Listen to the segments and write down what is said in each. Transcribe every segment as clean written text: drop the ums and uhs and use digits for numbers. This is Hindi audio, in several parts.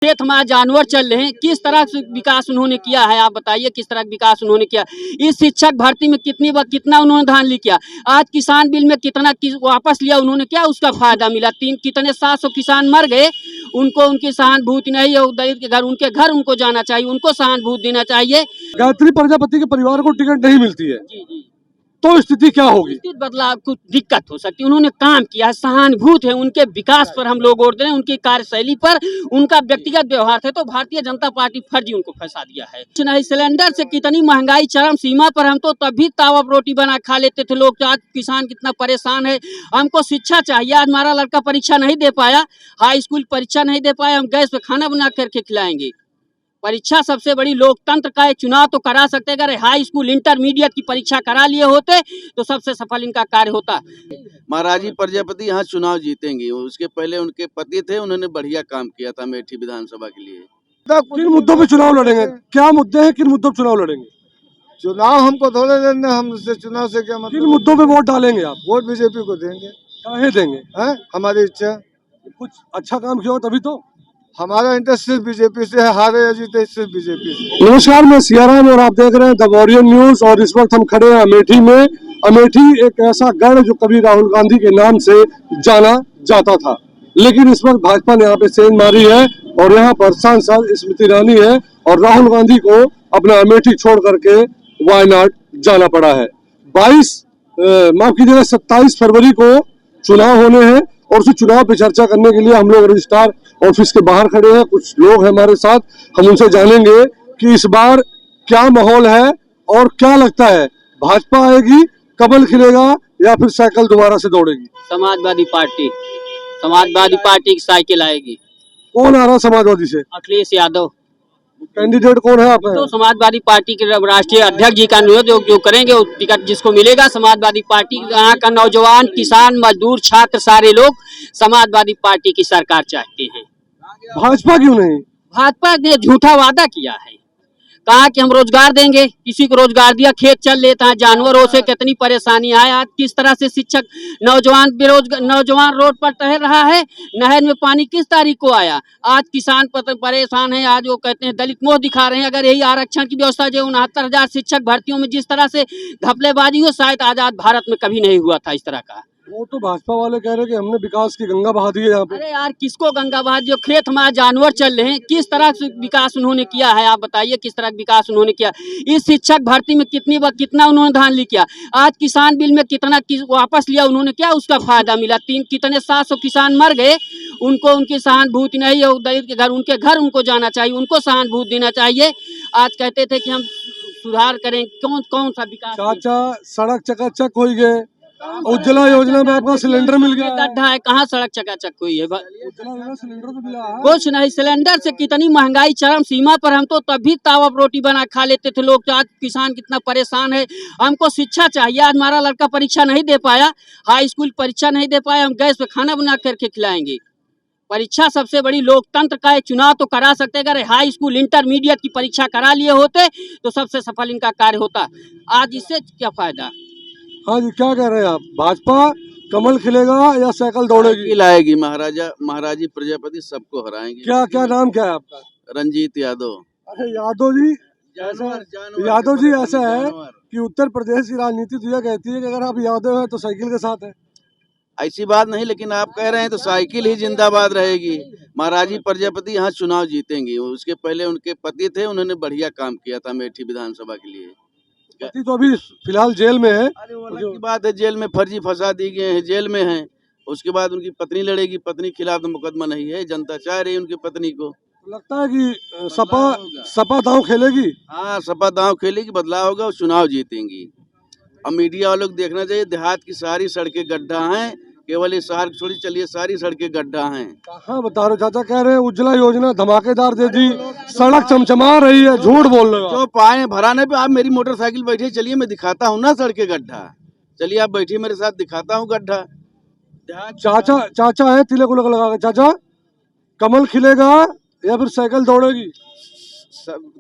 खेत में जानवर चल रहे हैं, किस तरह से विकास उन्होंने किया है, आप बताइए किस तरह का विकास उन्होंने किया। इस शिक्षक भर्ती में कितना उन्होंने धांधली किया। आज किसान बिल में कितना वापस लिया उन्होंने, क्या उसका फायदा मिला। कितने 700 किसान मर गए, उनको उनकी सहानुभूति नहीं है। दलित के घर, उनके घर उनको जाना चाहिए, उनको सहानुभूति देना चाहिए। गायत्री प्रजापति के परिवार को टिकट नहीं मिलती है जी जी, तो स्थिति क्या होगी? स्थिति बदलाव कुछ दिक्कत हो सकती है। उन्होंने काम किया है, सहानुभूति है, उनके विकास पर हम लोग वोट दे रहे हैं, उनकी कार्यशैली पर, उनका व्यक्तिगत व्यवहार थे तो भारतीय जनता पार्टी फर्जी उनको फंसा दिया है। नहीं, सिलेंडर से कितनी महंगाई चरम सीमा पर, हम तो तभी तावा रोटी बना खा लेते थे लोग। आज किसान कितना परेशान है। हमको शिक्षा चाहिए। आज हमारा लड़का परीक्षा नहीं दे पाया, हाई स्कूल परीक्षा नहीं दे पाया, हम गैस पे खाना बना करके खिलाएंगे। परीक्षा सबसे बड़ी लोकतंत्र का है, चुनाव तो करा सकते। अगर हाई स्कूल इंटरमीडिएट की परीक्षा करा लिए होते तो सबसे सफल इनका कार्य होता। महाराजी प्रजापति यहाँ चुनाव जीतेंगे। उसके पहले उनके पति थे, उन्होंने बढ़िया काम किया था अमेठी विधानसभा के लिए। किन मुद्दों पे चुनाव लड़ेंगे? क्या मुद्दे हैं, किन मुद्दों पे चुनाव लड़ेंगे? चुनाव हमको थोड़े लेने, हम चुनाव से क्या मतलब। किन मुद्दों पे वोट डालेंगे आप? वोट बीजेपी को देंगे। काहे देंगे? हैं? हमारी इच्छा। कुछ अच्छा काम किया हो तभी तो। हमारा इंटरेस्ट सिर्फ बीजेपी से है, हारे या जीते सिर्फ बीजेपी से। नमस्कार, मैं सियाराम और आप देख रहे हैं द वॉरियर न्यूज। और इस वक्त हम खड़े हैं अमेठी में। अमेठी एक ऐसा गढ़ जो कभी राहुल गांधी के नाम से जाना जाता था, लेकिन इस वक्त भाजपा ने यहाँ पे सेंध मारी है और यहाँ पर सांसद स्मृति ईरानी है और राहुल गांधी को अपना अमेठी छोड़ करके वायनाड जाना पड़ा है। 27 फरवरी को चुनाव होने हैं और उसी चुनाव पे चर्चा करने के लिए हम लोग रजिस्ट्रार ऑफिस के बाहर खड़े हैं। कुछ लोग हैं हमारे साथ, हम उनसे जानेंगे कि इस बार क्या माहौल है और क्या लगता है, भाजपा आएगी, कमल खिलेगा या फिर साइकिल दोबारा से दौड़ेगी? समाजवादी पार्टी की साइकिल आएगी। कौन आ रहा है समाजवादी से? अखिलेश यादव। कैंडिडेट कौन है आपका? तो समाजवादी पार्टी के राष्ट्रीय अध्यक्ष जी का अनुरोध जो करेंगे, वो टिकट जिसको मिलेगा समाजवादी पार्टी। यहाँ का नौजवान, किसान, मजदूर, छात्र सारे लोग समाजवादी पार्टी की सरकार चाहते हैं। भाजपा क्यों नहीं? भाजपा ने झूठा वादा किया है, कहा कि हम रोजगार देंगे, किसी को रोजगार दिया, खेत चल लेता है, जानवरों से कितनी परेशानी है। आज किस तरह से शिक्षक नौजवान रोड पर टहल रहा है। नहर में पानी किस तारीख को आया। आज किसान परेशान है। आज वो कहते हैं दलित मोह दिखा रहे हैं। अगर यही आरक्षण की व्यवस्था जो 69,000 शिक्षक भर्तियों में जिस तरह से घपलेबाजी हो, शायद आजाद भारत में कभी नहीं हुआ था इस तरह का। वो तो भाजपा वाले कह रहे हैं कि हमने विकास की गंगा बहा दी है यहाँ पे। अरे यार, किसको गंगा बहा दी? जो खेत में जानवर चल रहे हैं, किस तरह से विकास उन्होंने किया है, आप बताइए किस तरह का विकास उन्होंने किया। इस शिक्षक भर्ती में कितना उन्होंने धांधली किया। आज किसान बिल में कितना वापस लिया उन्होंने, क्या उसका फायदा मिला। कितने 700 किसान मर गए, उनको उनकी सहानुभूति नहीं है। दलित के घर, उनके घर उनको जाना चाहिए, उनको सहानुभूति देना चाहिए। आज कहते थे कि हम सुधार करें, कौन सा विकास। चाचा, सड़क चकाचक हो गए, उज्ज्वला योजना में आपका सिलेंडर मिल गया। गड्ढा है, कहाँ सड़क चकाचक हुई है। उज्ज्वला योजना सिलेंडर तो मिला है। कुछ नहीं, सिलेंडर से कितनी महंगाई चरम सीमा पर, हम तो तभी तावा रोटी बना खा लेते थे लोग। आज किसान कितना परेशान है। हमको शिक्षा चाहिए। आज हमारा लड़का परीक्षा नहीं दे पाया, हाई स्कूल परीक्षा नहीं दे पाया, हम गैस पे खाना बना करके खिलाएंगे। परीक्षा सबसे बड़ी लोकतंत्र का है, चुनाव तो करा सकते। अगर हाई स्कूल इंटरमीडिएट की परीक्षा करा लिए होते तो सबसे सफल इनका कार्य होता। आज इससे क्या फायदा। हाँ जी, क्या कह रहे हैं आप? भाजपा कमल खिलेगा या साइकिल दौड़ेगी? लाएगी, महाराजी प्रजापति सबको हराएंगे। क्या नाम क्या है आपका? रंजीत यादव। अरे यादव जी ऐसा है कि उत्तर प्रदेश की राजनीति तो यह कहती है कि अगर आप यादव है तो साइकिल के साथ है। ऐसी बात नहीं, लेकिन आप कह रहे हैं तो साइकिल ही जिंदाबाद रहेगी। महाराजी प्रजापति यहाँ चुनाव जीतेंगे। उसके पहले उनके पति थे, उन्होंने बढ़िया काम किया था अमेठी विधानसभा के लिए। पति तो अभी फिलहाल जेल में है। अरे वो अलग की बात है, जेल में फर्जी फंसा दी गए हैं, जेल में हैं। उसके बाद उनकी पत्नी लड़ेगी, पत्नी खिलाफ तो मुकदमा नहीं है, जनता चाह रही है उनकी पत्नी को। लगता है कि सपा दांव खेलेगी। हाँ, सपा दांव खेलेगी, बदलाव होगा और चुनाव जीतेंगी। अब मीडिया वालों को देखना चाहिए, देहात की सारी सड़कें गड्ढा हैं, केवल ये शहर छोड़ी चलिए सारी सड़कें गड्ढा हैं। कहाँ बता रहे चाचा? कह रहे हैं उज्ज्वला योजना धमाकेदार दे दी, सड़क चमचमा रही है, झूठ बोल रहे हो। जो पाए भराने पे आप मेरी मोटरसाइकिल बैठे, चलिए मैं दिखाता हूँ ना सड़कें गड्ढा। चलिए आप बैठिए मेरे साथ, दिखाता हूँ गड्ढा। चाचा है तिलक उलक लगा के। चाचा, कमल खिलेगा या फिर साइकिल दौड़ेगी?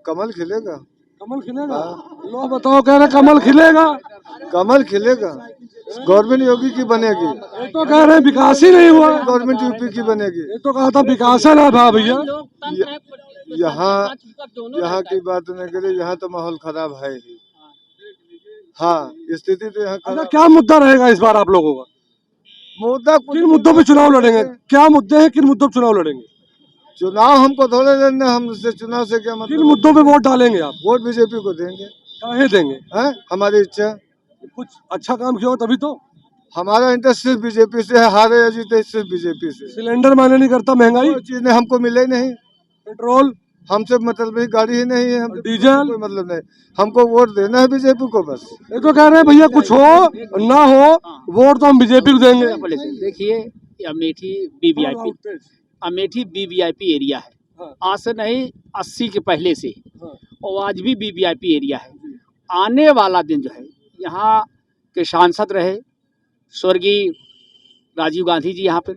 कमल खिलेगा। कमल खिलेगा? लो बताओ, कह रहे कमल खिलेगा। कमल खिलेगा, गवर्नमेंट योगी की बनेगी। ये तो कह रहे विकास ही नहीं हुआ। गवर्नमेंट यूपी की बनेगी। ये तो कहा था विकास है ना भा भैया। यहाँ यहाँ की बात नहीं करें, यहाँ तो माहौल खराब है ही। हाँ, स्थिति तो यहाँ अच्छा, खराब। क्या मुद्दा रहेगा इस बार आप लोगों का? मुद्दा किन मुद्दों पे चुनाव लड़ेंगे? क्या मुद्दे हैं, किन मुद्दों पे चुनाव लड़ेंगे? चुनाव हमको थोड़े लेना, हम उससे चुनाव से क्या किन मतलब। मुद्दों पे वोट डालेंगे आप? वोट बीजेपी को देंगे। काहे देंगे? हैं, हमारी इच्छा। कुछ अच्छा काम किया हो तभी तो। हमारा इंटरेस्ट सिर्फ बीजेपी से है, हारे या जीते सिर्फ बीजेपी से। सिलेंडर मायने नहीं करता, महंगाई, कोई चीज ने हमको मिले नहीं, पेट्रोल, हमसे मतलब ही गाड़ी ही नहीं है, हमसे डीजल? कोई मतलब नहीं। हमको वोट देना है बीजेपी को बस। ये तो कह रहे हैं भैया कुछ हो ना हो वोट तो हम बीजेपी को देंगे। देखिए, अमेठी बीवीआईपी, अमेठी बीवीआईपी एरिया है। आज से नहीं, 80 के पहले से, और आज भी बीवीआईपी एरिया है। आने वाला दिन जो है, यहाँ के सांसद रहे स्वर्गीय राजीव गांधी जी यहाँ पे।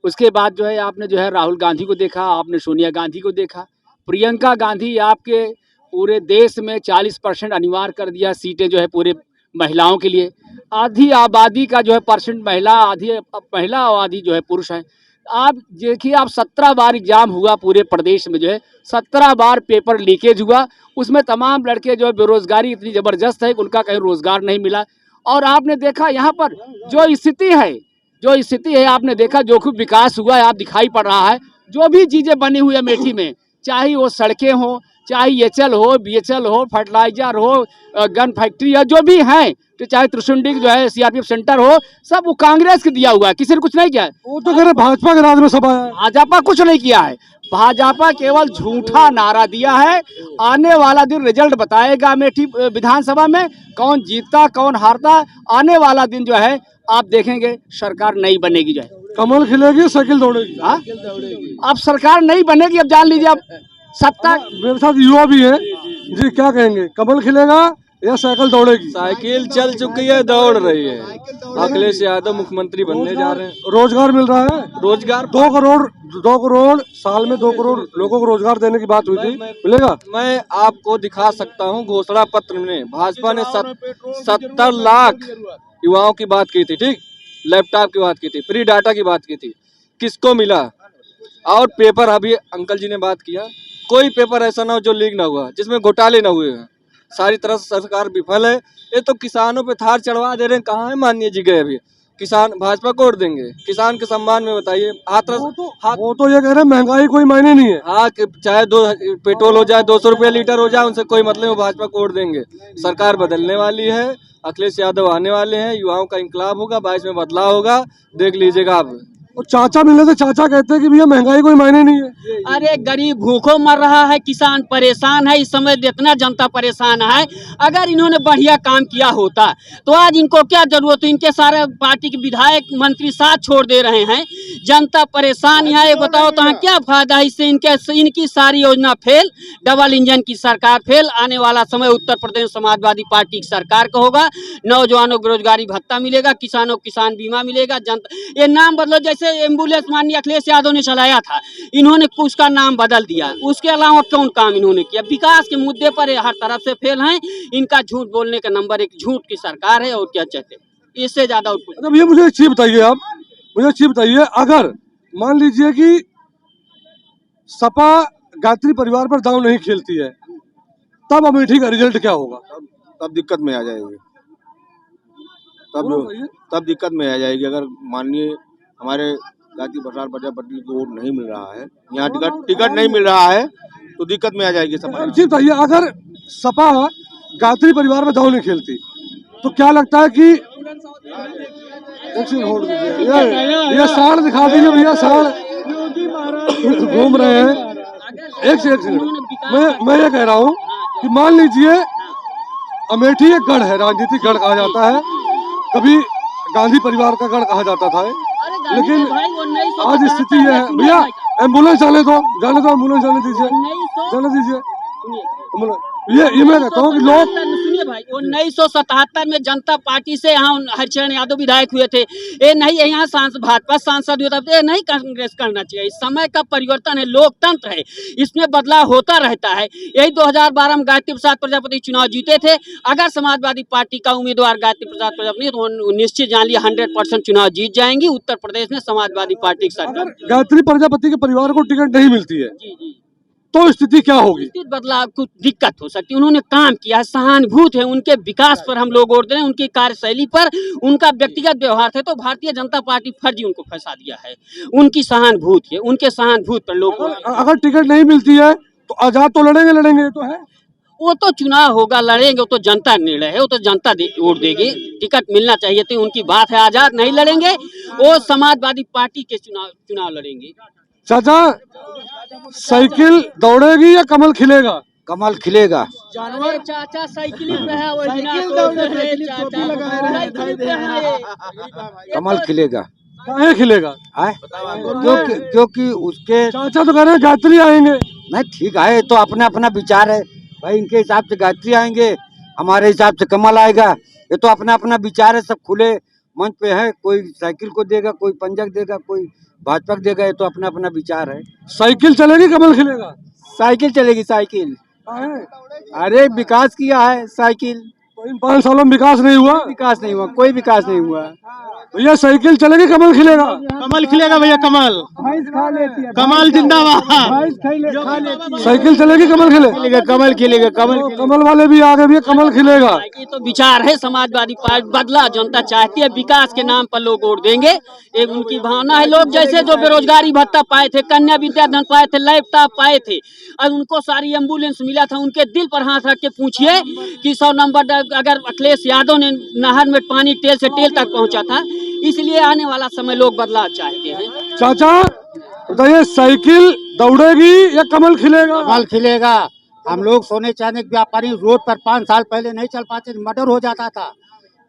उसके बाद जो है आपने जो है राहुल गांधी को देखा, आपने सोनिया गांधी को देखा, प्रियंका गांधी आपके पूरे देश में 40% अनिवार्य कर दिया सीटें जो है पूरे महिलाओं के लिए। आधी आबादी का जो है परसेंट महिला, आधी महिला और आधी जो है पुरुष है। आप देखिए, आप 17 बार एग्जाम हुआ पूरे प्रदेश में, जो है 17 बार पेपर लीकेज हुआ। उसमें तमाम लड़के जो है, बेरोजगारी इतनी ज़बरदस्त है कि उनका कहीं रोजगार नहीं मिला। और आपने देखा यहाँ पर जो स्थिति है आपने देखा, जो कुछ विकास हुआ है आप दिखाई पड़ रहा है। जो भी चीज़ें बनी हुई है अमेठी में, चाहे वो सड़कें हो, चाहे एचएल हो, बीएचएल हो, फर्टिलाइजर हो, गन फैक्ट्री है, जो भी हैं, तो चाहे त्रिशुंडी जो है सीआरपीएफ सेंटर हो, सब वो कांग्रेस के दिया हुआ है, किसी ने कुछ नहीं किया है। वो तो कह रहे भाजपा के राज में सब आया है। भाजपा कुछ नहीं किया है, भाजपा केवल झूठा नारा दिया है। आने वाला दिन रिजल्ट बताएगा अमेठी विधानसभा में, कौन जीतता कौन हारता। आने वाला दिन जो है आप देखेंगे, सरकार नहीं बनेगी जो है। कमल खिलेगी, साइकिल दौड़ेगी। हाँ, अब सरकार नहीं बनेगी, अब जान लीजिए। अब सत्ता, मेरे साथ युवा भी है जी, क्या कहेंगे, कमल खिलेगा या साइकिल दौड़ेगी? साइकिल चल चुकी है, दौड़ रही है। अखिलेश यादव मुख्यमंत्री बनने जा रहे हैं। रोजगार मिल रहा है? रोजगार 2 करोड़ साल में 2 करोड़ लोगों को रोजगार देने की बात हुई थी, मिलेगा? मैं आपको दिखा सकता हूँ, घोषणा पत्र में भाजपा ने 70 लाख युवाओं की बात की थी, ठीक, लैपटॉप की बात की थी, फ्री डाटा की बात की थी, किसको मिला? और पेपर, अभी अंकल जी ने बात किया, कोई पेपर ऐसा ना हो जो लीक ना हुआ, जिसमें घोटाले ना हुए हैं। सारी तरह से सरकार विफल है। ये तो किसानों पे थार चढ़वा दे रहे हैं। कहाँ है माननीय जी गए? अभी किसान भाजपा को वोट देंगे, किसान के सम्मान में बताइए। वो तो ये कह रहे हैं महंगाई कोई मायने नहीं है। हाँ, चाहे पेट्रोल हो जाए 200 रुपये लीटर हो जाए, उनसे कोई मतलब नहीं, भाजपा को वोट देंगे। सरकार बदलने वाली है, अखिलेश यादव आने वाले हैं, युवाओं का इंकलाब होगा, 22 में बदलाव होगा, देख लीजिएगा आप। और चाचा मिले तो चाचा कहते हैं कि भैया महंगाई कोई मायने नहीं है। अरे गरीब भूखों मर रहा है, किसान परेशान है, इस समय इतना जनता परेशान है। अगर इन्होंने बढ़िया काम किया होता तो आज इनको क्या जरूरत है? इनके सारे पार्टी के विधायक मंत्री साथ छोड़ दे रहे हैं, जनता परेशान है। ये बताओ तो क्या फायदा है इससे? इनकी सारी योजना फेल, डबल इंजन की सरकार फेल। आने वाला समय उत्तर प्रदेश समाजवादी पार्टी की सरकार का होगा। नौजवानों को रोजगारी भत्ता मिलेगा, किसानों को किसान बीमा मिलेगा। जनता, ये नाम बदलो, जैसे एम्बुलेंस माननीय अखिलेश यादव ने चलाया था, इन्होंने उसका नाम बदल दिया। उसके अलावा कौन काम इन्होंने किया? विकास के मुद्दे पर हर तरफ से फेल हैं। इनका झूठ बोलने का नंबर 1 झूठ की सरकार है, और क्या चाहते हैं इससे ज्यादा और कुछ। भैया मुझे एक चीज बताइए, आप मुझे एक चीज बताइए, अगर मान लीजिए कि सपा गायत्री परिवार पर दांव नहीं खेलती है, तब अमेठी का रिजल्ट क्या होगा? तब दिक्कत में आ जाएगी। तब दिक्कत में आ जाएगी। अगर माननीय हमारे गायत्री प्रसाद प्रजापति को वोट नहीं मिल रहा है, यहाँ टिकट नहीं मिल रहा है, तो दिक्कत में आ जाएगी सपा। चीज बताइए, अगर सपा गायत्री परिवार में दांव नहीं खेलती, तो क्या लगता है कि ये साड़ दिखा दीजिए भैया, साड़ घूम रहे हैं। एक सेकंड, मैं ये कह रहा हूँ कि मान लीजिए अमेठी एक गढ़ है, राजनीतिक गढ़ कहा जाता है, कभी गांधी परिवार का गढ़ कहा जाता था, लेकिन आज स्थिति यह है। भैया एम्बुलेंस जाने दो, एम्बुलेंस जाने दीजिए। ये मैं कहता हूँ कि लोग सुनिए भाई, 1977 में जनता पार्टी से यहाँ हरिचरण यादव विधायक हुए थे। ये नहीं है यहाँ सांसद, भाजपा सांसद हुआ था, ये नहीं कांग्रेस करना चाहिए। समय का परिवर्तन है, लोकतंत्र है, इसमें बदलाव होता रहता है। यही 2012 में गायत्री प्रसाद प्रजापति चुनाव जीते थे। अगर समाजवादी पार्टी का उम्मीदवार गायत्री प्रसाद प्रजापति तो निश्चित जान लिया 100% चुनाव जीत जाएंगी उत्तर प्रदेश में समाजवादी पार्टी की सरकार। गायत्री प्रजापति के परिवार को टिकट नहीं मिलती है जी जी, तो स्थिति क्या होगी? स्थिति बदलाव कुछ दिक्कत हो सकती है। उन्होंने काम किया है, सहानुभूत है, उनके विकास पर हम लोग वोट दे रहे हैं, उनकी कार्यशैली पर, उनका व्यक्तिगत व्यवहार है, तो भारतीय जनता पार्टी फर्जी उनको फंसा दिया है। उनकी सहानुभूति है, उनके सहानुभूति पर लोग अगर टिकट नहीं मिलती है तो आजाद तो लड़ेंगे तो है। वो तो चुनाव होगा, लड़ेंगे, वो तो जनता निर्णय है, वो तो जनता वोट देगी। टिकट मिलना चाहिए तो उनकी बात है। आजाद नहीं लड़ेंगे, वो समाजवादी पार्टी के चुनाव लड़ेंगे। चाचा, साइकिल दौड़ेगी या कमल खिलेगा? कमल खिलेगा। जानवर चाचा साइकिल पे है, कमल खिलेगा। काहे खिलेगा? क्योंकि उसके चाचा तो कह रहे हैं गायत्री आएंगे। नहीं, ठीक है, तो अपना अपना विचार है भाई। इनके हिसाब से गायत्री आएंगे, हमारे हिसाब से कमल आएगा। ये तो अपना अपना विचार है, सब खुले मंच पे है। कोई साइकिल को देगा, कोई पंजक देगा, कोई भाजपा को देगा। ये तो अपना अपना विचार है। साइकिल चलेगी, कमल खिलेगा? साइकिल चलेगी, साइकिल। काहे? अरे विकास किया है साइकिल। तो इन 5 सालों में विकास नहीं हुआ? विकास नहीं हुआ, कोई विकास नहीं हुआ। भैया साइकिल चलेगी, कमल खिलेगा? कमल खिलेगा भैया, कमल। कमल जिंदाबाद। साइकिल चलेगी, कमल खिलेगा? कमल खिलेगा, कमल। कमल वाले भी आगे भी, कमल खिलेगा। ये तो विचार है समाजवादी पार्टी, बदला जनता चाहती है, विकास के नाम पर लोग वोट देंगे। एक उनकी भावना है। लोग जैसे जो बेरोजगारी भत्ता पाए थे, कन्या विद्याधन पाए थे, लैपटॉप पाए थे, और उनको सारी एम्बुलेंस मिला था, उनके दिल पर हाथ रख के पूछिए कि 100 नंबर अगर अखिलेश यादव ने नहर में पानी टेल से टेल तक पहुंचा था। इसलिए आने वाला समय लोग बदलाव चाहते हैं। चाचा बताइए, साइकिल दौड़ेगी या कमल खिलेगा? कमल खिलेगा। हम लोग सोने चांदी के व्यापारी रोड पर 5 साल पहले नहीं चल पाते, मर्डर हो जाता था।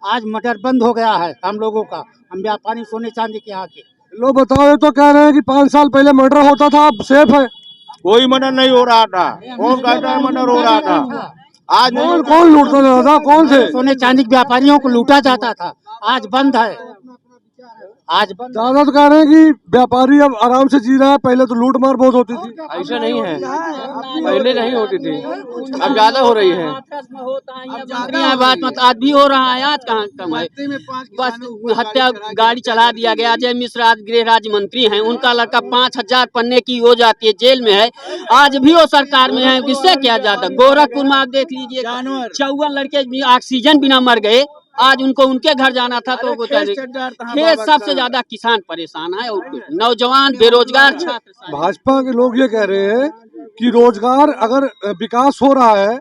आज मर्डर बंद हो गया है हम लोगों का। हम व्यापारी सोने चांदी के यहाँ के लोग बताओ, तो कह रहे हैं कि 5 साल पहले मर्डर होता था, अब सेफ है। कोई मर्डर नहीं हो रहा था। कौन कहता है मर्डर हो रहा था? आज कौन लूटता था? कौन थे? सोने चांदी के व्यापारियों को लूटा जाता था, आज बंद है। आज बंद। दादा तो कह रहे हैं कि व्यापारी अब आराम से जी रहा है, पहले तो लूट मार बहुत होती थी। ऐसा नहीं है, पहले नहीं होती थी, अब ज्यादा हो रही है। बात मत आज भी हो रहा है, आज कहाँ कम है। बस हत्या गाड़ी चला दिया गया। अजय मिश्र आज गृह राज्य मंत्री हैं, उनका लड़का 5000 पन्ने की हो जाती है, जेल में है, आज भी वो सरकार में है। किससे क्या जाता? गोरखपुर में आप देख लीजिए, 54 लड़के ऑक्सीजन बिना मर गए। आज उनको उनके घर जाना था तो खेत सबसे ज्यादा किसान परेशान है, और नौजवान बेरोजगार छात्र। भाजपा के लोग ये कह रहे हैं कि रोजगार अगर विकास हो रहा है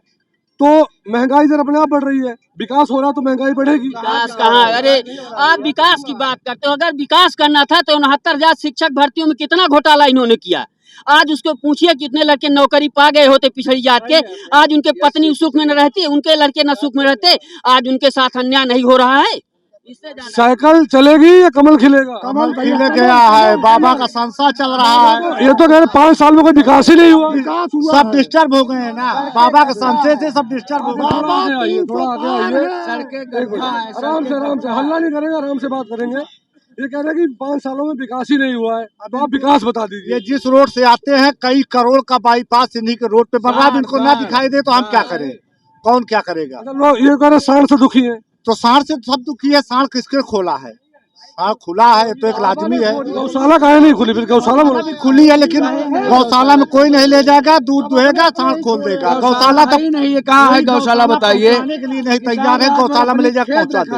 तो महंगाई दर अपने आप बढ़ रही है, विकास हो रहा तो महंगाई बढ़ेगी। विकास कहाँ? अरे आप विकास की बात करते हो। अगर विकास करना था तो 69,000 शिक्षक भर्तियों में कितना घोटाला इन्होंने किया। आज उसको पूछिए कितने लड़के नौकरी पा गए होते पिछड़ी जात के, आज उनके पत्नी सुख में न रहती, उनके लड़के न सुख में रहते। आज उनके साथ अन्याय नहीं हो रहा है। साइकिल चलेगी या कमल खिलेगा? कमल खिले गया है, बाबा का संसार चल रहा है। ये तो कह रहे 5 साल में कोई विकास ही नहीं हुआ। सब डिस्टर्ब हो गए हैं ना, बाबा के संशय से सब डिस्टर्ब हो गए। थोड़ा आगे आइए, आराम से हल्ला नहीं करेंगे, आराम से बात करेंगे। ये कह रहे हैं कि 5 सालों में विकास ही नहीं हुआ है, अब आप विकास बता दीजिए। ये जिस रोड से आते हैं, कई करोड़ का बाईपास इन्हीं के रोड पे बन रहा है। इनको ना दिखाई दे तो हम क्या करें? कौन क्या करेगा? लोग ये कह रहे सांड से दुखी है। तो सांड से सब दुखी है। सांड किसके खोला है? सांड खुला है तो एक लाजमी है। गौशाला काहे नहीं खुली? फिर गौशाला भी खुली है, लेकिन गौशाला में कोई नहीं ले जाएगा, दूध दुहेगा, सांड खोल देगा। गौशाला तक नहीं, ये कहाँ है गौशाला बताइए। खाने के लिए नहीं तैयार है, गौशाला में ले जाकर पहुँचा दे।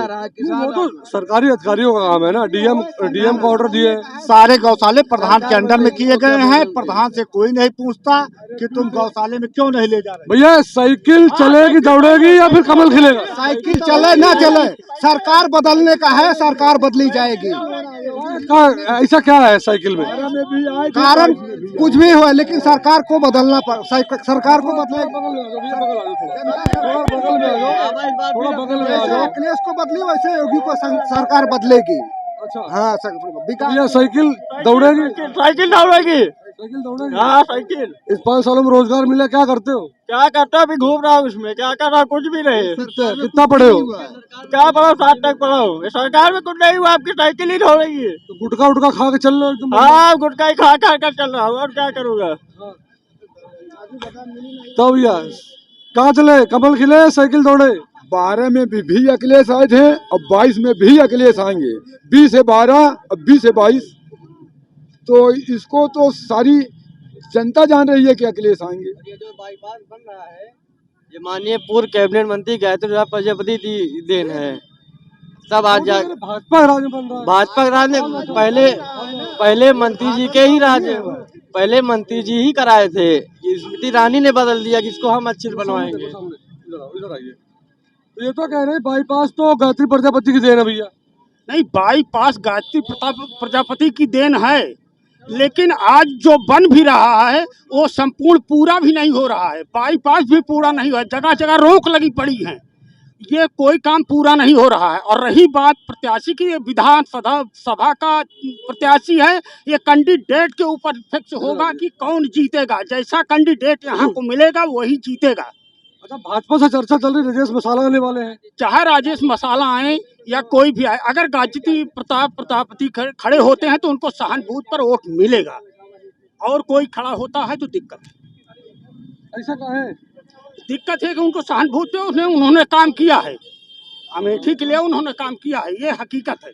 वो तो सरकारी अधिकारियों का काम है ना, डीएम को ऑर्डर दिए। सारे गौशाले प्रधान के अंडर में किए गए हैं। प्रधान से कोई नहीं पूछता कि तुम गौशाले में क्यों नहीं ले जा रहे। भैया साइकिल चलेगी, दौड़ेगी या फिर कमल खिलेगा? साइकिल चले ना चले, सरकार बदलने का है, सरकार बदली जाएगी। ऐसा क्या है साइकिल में? कारण कुछ भी हुआ, लेकिन सरकार को बदलना सरकार को बदले। थोड़ा बगल में आ जाओ। अखिलेश को बदली, वैसे योगी को सरकार बदलेगी। अच्छा हाँ, भैया साइकिल दौड़ेगी? साइकिल दौड़ेगी। साइकिल दौड़ेगी? हाँ साइकिल। इस 5 सालों में रोजगार मिला, क्या करते हो? क्या करता अभी घूम रहा हूँ उसमें, क्या कर रहा कुछ भी नहीं। कितना पढ़े हो? क्या पढ़ा 7 तक पढ़ा हूँ, ये सरकार में कुछ नहीं हुआ, आपकी साइकिल ही दौड़ेगी। तो गुटखा उटका खा के चल रहे हो एकदम? हाँ गुटखा ही खा खा कर चल रहा हूँ, और क्या करूँगा। तो भैया कहाँ चले? कमल खिले साइकिल दौड़े? 12 में भी अखिलेश आए थे और 22 में भी अखिलेश आएंगे। 20 से 12 और 20 से 22, तो इसको तो सारी जनता जान रही है कि अखिलेश आएंगे। ये जो बाईपास बन रहा है, ये माननीय पूर्व कैबिनेट मंत्री गायत्री प्रजापति की देन है। सब आज जा भाजपा राज में बन रहा है। भाजपा के राज में पहले मंत्री जी के ही राज, पहले मंत्री जी ही कराए थे। स्मृति ईरानी ने बदल दिया कि इसको हम अच्छे से बनवाएंगे। इधर आइए। तो ये तो कह रहे हैं बाईपास तो गायत्री प्रजापति की देन है भैया। नहीं, बाईपास गायत्री प्रजापति की देन है, लेकिन आज जो बन भी रहा है वो संपूर्ण पूरा भी नहीं हो रहा है। बाईपास भी पूरा नहीं हुआ, जगह जगह रोक लगी पड़ी है, ये कोई काम पूरा नहीं हो रहा है। और रही बात प्रत्याशी की, ये विधान सभा का प्रत्याशी है, ये कैंडिडेट के ऊपर फिक्स होगा कि कौन जीतेगा। जैसा कैंडिडेट यहाँ को मिलेगा वही जीतेगा। अच्छा, भाजपा से चर्चा चल रही, राजेश मसाला आने वाले हैं। चाहे राजेश मसाला आए या कोई भी आए, अगर गायत्री प्रजापति खड़े होते हैं तो उनको सहानुभूति पर वोट मिलेगा, और कोई खड़ा होता है तो दिक्कत है। ऐसा कहा है? दिक्कत है कि उनको सहानुभूति है, उन्होंने काम किया है, अमेठी के लिए उन्होंने काम किया है, ये हकीकत है।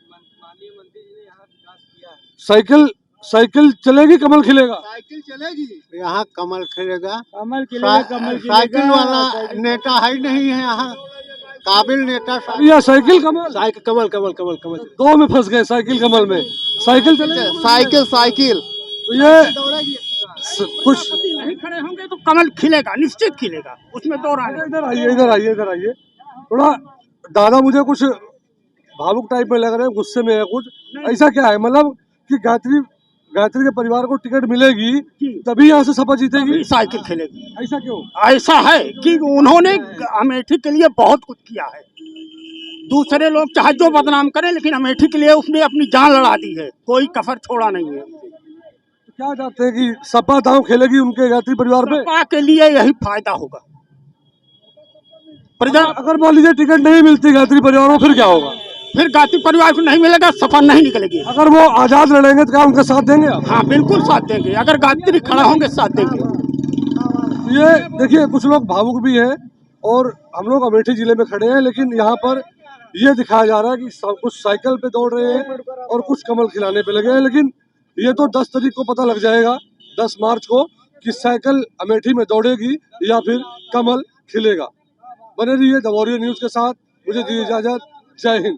साइकिल चलेगी, कमल खिलेगा? साइकिल चलेगी, यहाँ कमल खिलेगा। कमल खिलेगा, कमल खिलेगा। साइकिल वाला नेता है नहीं है यहाँ, काबिल नेता। या साइकिल कमल? साइकिल कमल कमल कमल कमल दो में फंस गए, साइकिल कमल में। साइकिल चलेगी? साइकिल तो ये कुछ नहीं खड़े होंगे तो कमल खिलेगा, निश्चित खिलेगा, उसमें दो राय नहीं। इधर आइए। थोड़ा दादा मुझे कुछ भावुक टाइप में लग रहे हैं, गुस्से में है कुछ। ऐसा क्या है, मतलब कि गायत्री के परिवार को टिकट मिलेगी तभी यहाँ से सपा जीतेगी? साइकिल खेलेगी। ऐसा क्यों? ऐसा है कि उन्होंने अमेठी के लिए बहुत कुछ किया है। दूसरे लोग चाहे जो बदनाम करें, लेकिन अमेठी के लिए उसने अपनी जान लड़ा दी है, कोई कसर छोड़ा नहीं है। तो क्या चाहते हैं कि सपा दांव खेलेगी उनके गायत्री परिवार पे? सपा के लिए यही फायदा होगा। अगर मान लीजिए टिकट नहीं मिलती गायत्री परिवार को, फिर क्या होगा? फिर गायत्री परिवार को नहीं मिलेगा, सपा नहीं निकलेगी। अगर वो आजाद लड़ेंगे तो क्या उनका साथ देंगे आप? हाँ बिल्कुल साथ देंगे, अगर गायत्री खड़ा होंगे साथ देंगे। ये देखिए, कुछ लोग भावुक भी हैं, और हम लोग अमेठी जिले में खड़े हैं, लेकिन यहाँ पर ये दिखाया जा रहा है कि सब कुछ साइकिल पे दौड़ रहे हैं और कुछ कमल खिलाने पे लगे हैं। लेकिन ये तो 10 तारीख को पता लग जाएगा, 10 मार्च को, कि साइकिल अमेठी में दौड़ेगी या फिर कमल खिलेगा। बने रहिए द वॉरियर न्यूज़ के साथ, मुझे दीजिए इजाजत। जय हिंद।